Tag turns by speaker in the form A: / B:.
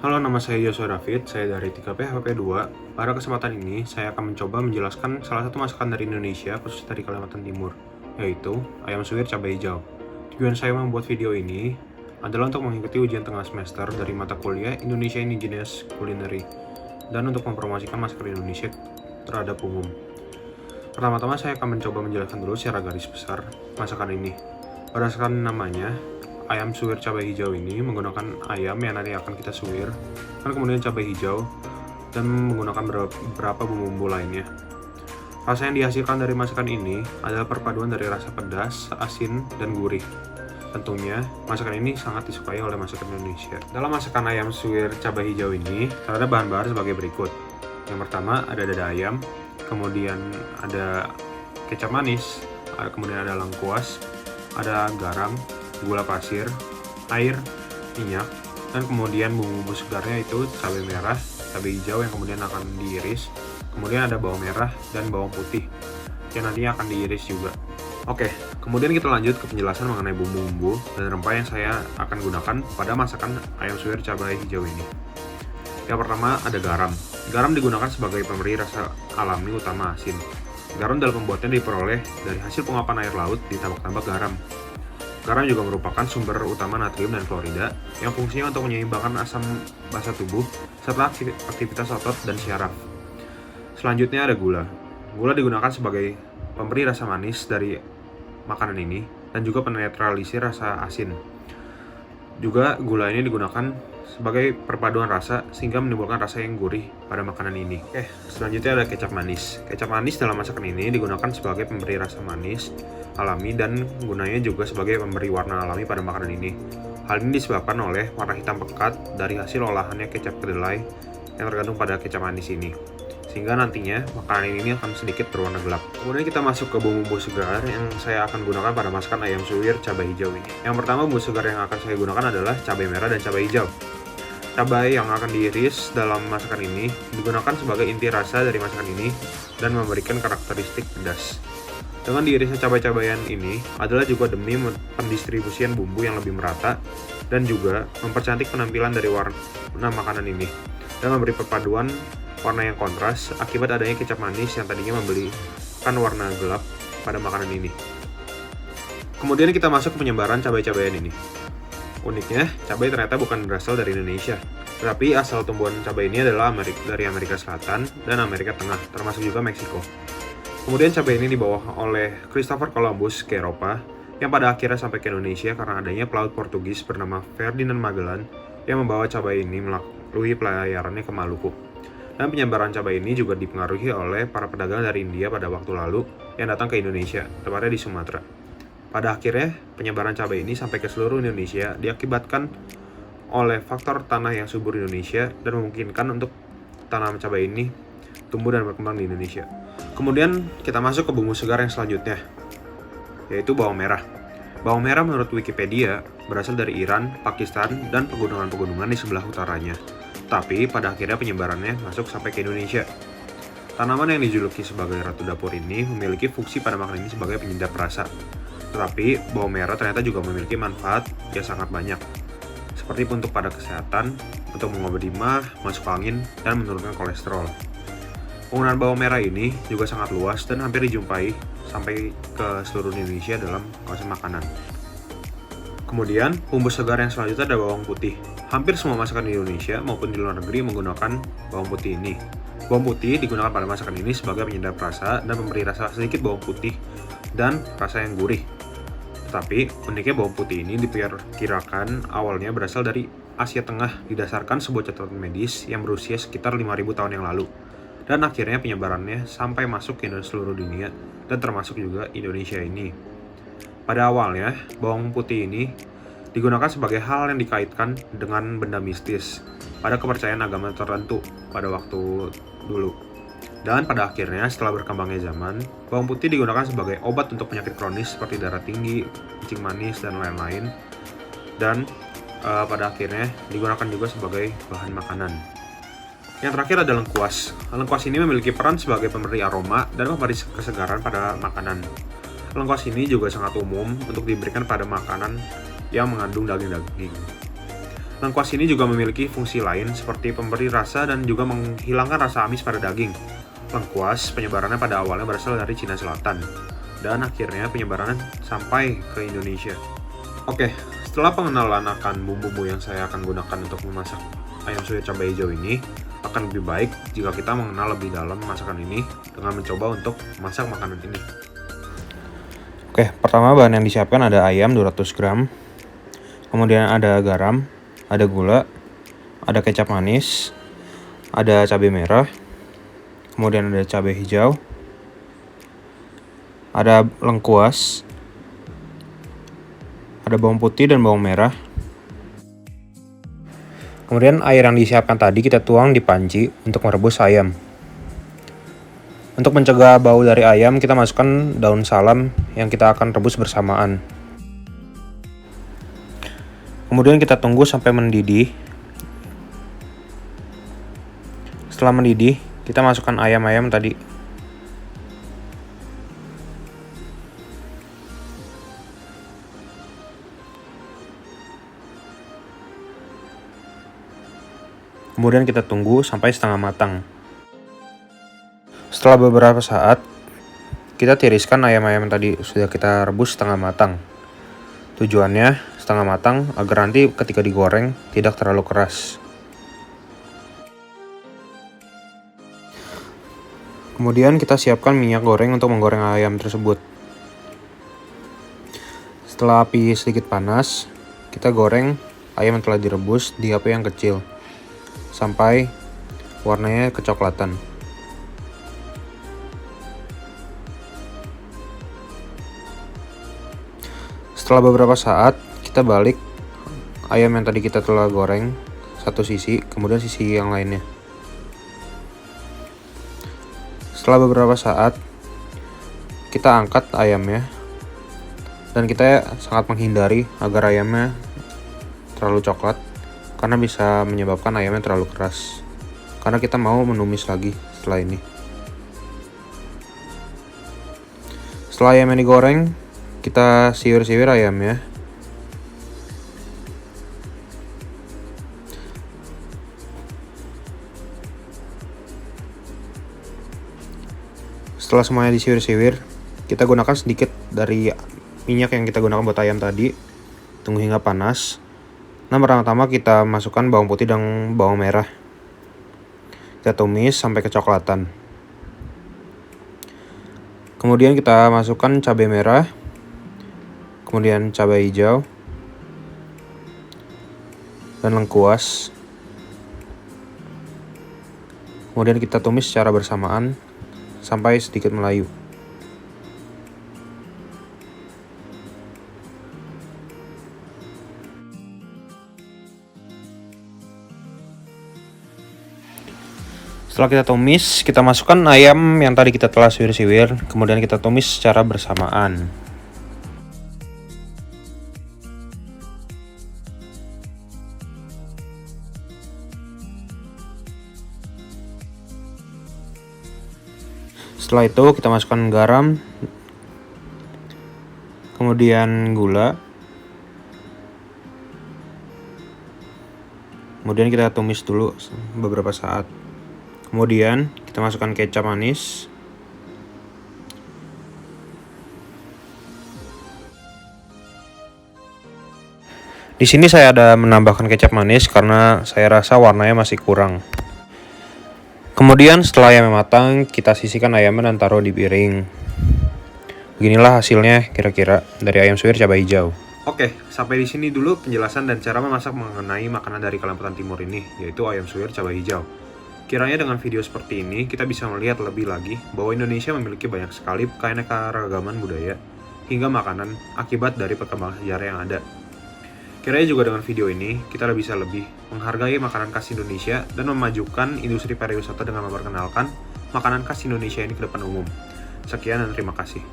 A: Halo, nama saya Joshua David, saya dari 3P HP2. Pada kesempatan ini, saya akan mencoba menjelaskan salah satu masakan dari Indonesia, khusus dari Kalimantan Timur, yaitu ayam suwir cabai hijau. Tujuan saya membuat video ini adalah untuk mengikuti ujian tengah semester dari mata kuliah Indonesia Indigenous Culinary, dan untuk mempromosikan masakan Indonesia terhadap umum. Pertama-tama saya akan mencoba menjelaskan dulu secara garis besar masakan ini. Berdasarkan namanya, ayam suwir cabai hijau ini menggunakan ayam yang nanti akan kita suwir, dan kemudian cabai hijau, dan menggunakan beberapa bumbu lainnya. Rasa yang dihasilkan dari masakan ini adalah perpaduan dari rasa pedas, asin, dan gurih. Tentunya, masakan ini sangat disukai oleh masyarakat Indonesia. Dalam masakan ayam suwir cabai hijau ini, terdapat bahan-bahan sebagai berikut. Yang pertama, ada dada ayam, kemudian ada kecap manis, kemudian ada lengkuas, ada garam, gula pasir, air, minyak, dan kemudian bumbu segarnya itu cabai merah, cabai hijau yang kemudian akan diiris, kemudian ada bawang merah dan bawang putih yang nantinya akan diiris juga. Oke, kemudian kita lanjut ke penjelasan mengenai bumbu-bumbu dan rempah yang saya akan gunakan pada masakan ayam suwir cabai hijau ini. Yang pertama ada garam. Garam digunakan sebagai pemberi rasa alami utama asin. Garam dalam pembuatannya diperoleh dari hasil penguapan air laut ditambah-tambah garam. Garam juga merupakan sumber utama natrium dan klorida yang fungsinya untuk menyeimbangkan asam basa tubuh serta aktivitas otot dan syaraf. Selanjutnya ada gula. Gula digunakan sebagai pemberi rasa manis dari makanan ini dan juga penetralisir rasa asin. Juga gula ini digunakan sebagai perpaduan rasa sehingga menimbulkan rasa yang gurih pada makanan ini. Selanjutnya ada kecap manis. Kecap manis dalam masakan ini digunakan sebagai pemberi rasa manis alami dan gunanya juga sebagai pemberi warna alami pada makanan ini. Hal ini disebabkan oleh warna hitam pekat dari hasil olahannya kecap kedelai yang tergantung pada kecap manis ini, sehingga nantinya makanan ini akan sedikit berwarna gelap. Kemudian kita masuk ke bumbu segar yang saya akan gunakan pada masakan ayam suwir cabai hijau ini. Yang pertama, bumbu segar yang akan saya gunakan adalah cabai merah dan cabai hijau. Cabai yang akan diiris dalam masakan ini digunakan sebagai inti rasa dari masakan ini dan memberikan karakteristik pedas. Dengan diirisnya cabai-cabayan ini adalah juga demi pendistribusian bumbu yang lebih merata dan juga mempercantik penampilan dari warna makanan ini dan memberi perpaduan warna yang kontras akibat adanya kecap manis yang tadinya memberikan warna gelap pada makanan ini. Kemudian kita masuk ke penyebaran cabai-cabayan ini. Uniknya, cabai ternyata bukan berasal dari Indonesia, tetapi asal tumbuhan cabai ini adalah dari Amerika Selatan dan Amerika Tengah, termasuk juga Meksiko. Kemudian cabai ini dibawa oleh Christopher Columbus ke Eropa, yang pada akhirnya sampai ke Indonesia karena adanya pelaut Portugis bernama Ferdinand Magellan yang membawa cabai ini melalui pelayarannya ke Maluku. Dan penyebaran cabai ini juga dipengaruhi oleh para pedagang dari India pada waktu lalu yang datang ke Indonesia, tepatnya di Sumatera. Pada akhirnya, penyebaran cabai ini sampai ke seluruh Indonesia diakibatkan oleh faktor tanah yang subur di Indonesia dan memungkinkan untuk tanaman cabai ini tumbuh dan berkembang di Indonesia. Kemudian kita masuk ke bumbu segar yang selanjutnya, yaitu bawang merah. Bawang merah menurut Wikipedia berasal dari Iran, Pakistan, dan pegunungan-pegunungan di sebelah utaranya. Tapi pada akhirnya penyebarannya masuk sampai ke Indonesia. Tanaman yang dijuluki sebagai ratu dapur ini memiliki fungsi pada makanan ini sebagai penyedap rasa. Tetapi bawang merah ternyata juga memiliki manfaat yang sangat banyak, seperti untuk pada kesehatan, untuk mengobati mah, masuk angin, dan menurunkan kolesterol. Penggunaan bawang merah ini juga sangat luas dan hampir dijumpai sampai ke seluruh Indonesia dalam kawasan makanan. Kemudian, bumbu segar yang selanjutnya ada bawang putih. Hampir semua masakan di Indonesia maupun di luar negeri menggunakan bawang putih ini. Bawang putih digunakan pada masakan ini sebagai penyedap rasa dan memberi rasa sedikit bawang putih dan rasa yang gurih. Tapi uniknya bawang putih ini diperkirakan awalnya berasal dari Asia Tengah didasarkan sebuah catatan medis yang berusia sekitar 5.000 tahun yang lalu. Dan akhirnya penyebarannya sampai masuk ke seluruh dunia dan termasuk juga Indonesia ini. Pada awalnya, bawang putih ini digunakan sebagai hal yang dikaitkan dengan benda mistis pada kepercayaan agama tertentu pada waktu dulu. Dan pada akhirnya setelah berkembangnya zaman, bawang putih digunakan sebagai obat untuk penyakit kronis seperti darah tinggi, kencing manis, dan lain-lain. Dan pada akhirnya digunakan juga sebagai bahan makanan. Yang terakhir ada lengkuas. Lengkuas ini memiliki peran sebagai pemberi aroma dan memberi kesegaran pada makanan. Lengkuas ini juga sangat umum untuk diberikan pada makanan yang mengandung daging-daging. Lengkuas ini juga memiliki fungsi lain seperti pemberi rasa dan juga menghilangkan rasa amis pada daging. Lengkuas penyebarannya pada awalnya berasal dari Cina Selatan, dan akhirnya penyebarannya sampai ke Indonesia. Oke, setelah pengenalan akan bumbu-bumbu yang saya akan gunakan untuk memasak ayam suwir cabai hijau ini, akan lebih baik jika kita mengenal lebih dalam masakan ini dengan mencoba untuk masak makanan ini. Oke, pertama bahan yang disiapkan ada ayam 200 gram, kemudian ada garam, ada gula, ada kecap manis, ada cabai merah, kemudian ada cabai hijau, ada lengkuas, ada bawang putih dan bawang merah. Kemudian air yang disiapkan tadi kita tuang di panci untuk merebus ayam. Untuk mencegah bau dari ayam, kita masukkan daun salam yang kita akan rebus bersamaan. Kemudian kita tunggu sampai mendidih. Setelah mendidih, kita masukkan ayam-ayam tadi. Kemudian kita tunggu sampai setengah matang. Setelah beberapa saat, kita tiriskan ayam-ayam tadi sudah kita rebus setengah matang. Tujuannya setengah matang agar nanti ketika digoreng tidak terlalu keras. Kemudian kita siapkan minyak goreng untuk menggoreng ayam tersebut. Setelah api sedikit panas, kita goreng ayam yang telah direbus di api yang kecil sampai warnanya kecoklatan. Setelah beberapa saat, kita balik ayam yang tadi kita telah goreng satu sisi, kemudian sisi yang lainnya. Setelah beberapa saat, kita angkat ayamnya dan kita sangat menghindari agar ayamnya terlalu coklat karena bisa menyebabkan ayamnya terlalu keras. Karena kita mau menumis lagi setelah ini. Setelah ayamnya digoreng, kita siwir-siwir ayamnya. Setelah semuanya disiwir-siwir, kita gunakan sedikit dari minyak yang kita gunakan buat ayam tadi. Tunggu hingga panas. Nah, pertama-tama kita masukkan bawang putih dan bawang merah. Kita tumis sampai kecoklatan. Kemudian kita masukkan cabai merah, kemudian cabai hijau, dan lengkuas. Kemudian kita tumis secara bersamaan sampai sedikit melayu. Setelah kita tumis, kita masukkan ayam yang tadi kita telah siwir-siwir, kemudian kita tumis secara bersamaan. Setelah itu kita masukkan garam, kemudian gula, kemudian kita tumis dulu beberapa saat. Kemudian kita masukkan kecap manis, di sini saya ada menambahkan kecap manis karena saya rasa warnanya masih kurang. Kemudian setelah ayamnya matang, kita sisihkan ayamnya dan taruh di piring. Beginilah hasilnya kira-kira dari ayam suwir cabai hijau. Oke, sampai di sini dulu penjelasan dan cara memasak mengenai makanan dari Kalimantan Timur ini, yaitu ayam suwir cabai hijau. Kiranya dengan video seperti ini, kita bisa melihat lebih lagi bahwa Indonesia memiliki banyak sekali keanekaragaman budaya hingga makanan akibat dari perkembangan sejarah yang ada. Kiranya juga dengan video ini, kita bisa lebih menghargai makanan khas Indonesia dan memajukan industri pariwisata dengan memperkenalkan makanan khas Indonesia ini ke depan umum. Sekian dan terima kasih.